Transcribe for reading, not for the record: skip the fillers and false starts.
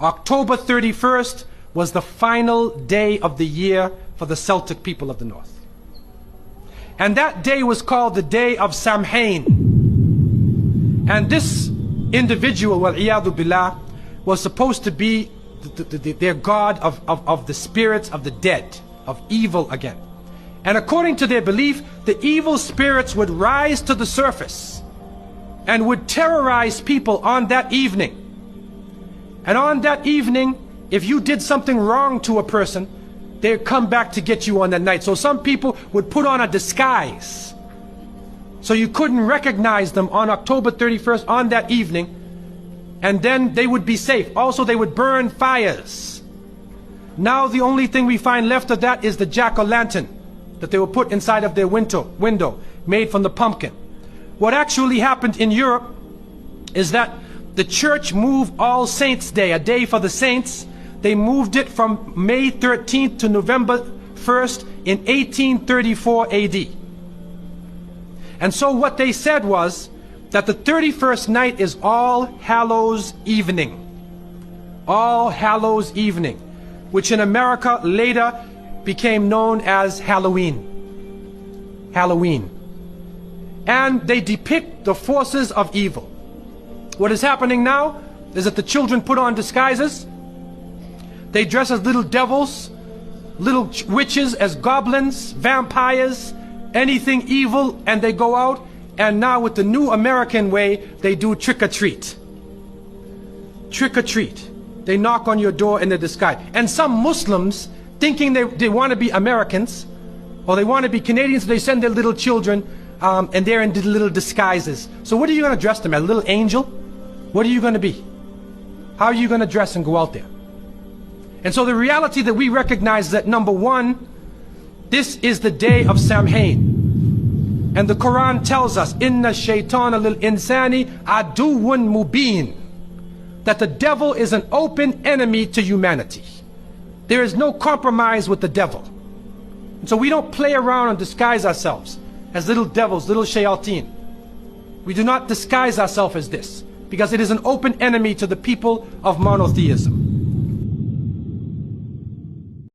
October 31st was the final day of the year for the Celtic people of the North. And that day was called the Day of Samhain. And this individual, wal-iyadu billah, was supposed to be their god of the spirits of the dead, of evil again. And according to their belief, the evil spirits would rise to the surface and would terrorize people on that evening. And on that evening, if you did something wrong to a person, they'd come back to get you on that night. So some people would put on a disguise, so you couldn't recognize them on October 31st on that evening, and then they would be safe. Also, they would burn fires. Now the only thing we find left of that is the jack-o'-lantern that they would put inside of their window, made from the pumpkin. What actually happened in Europe is that the church moved All Saints' Day, a day for the saints. They moved it from May 13th to November 1st in 1834 AD. And so what they said was that the 31st night is All Hallows Evening. All Hallows Evening, which in America later became known as Halloween. Halloween. And they depict the forces of evil. What is happening now is that the children put on disguises. They dress as little devils, little witches, as goblins, vampires, anything evil, and they go out. And now with the new American way, they do trick-or-treat. Trick-or-treat. They knock on your door in their disguise. And some Muslims, thinking they want to be Americans, or they want to be Canadians, so they send their little children, and they're in little disguises. So what are you going to dress them as? A little angel? What are you going to be? How are you going to dress and go out there? And so the reality that we recognize is that, number one, this is the day of Samhain. And the Quran tells us, Inna shaytana lil insani aduwwun mubin, that the devil is an open enemy to humanity. There is no compromise with the devil. And so we don't play around and disguise ourselves as little devils, little shayateen. We do not disguise ourselves as this, because it is an open enemy to the people of monotheism.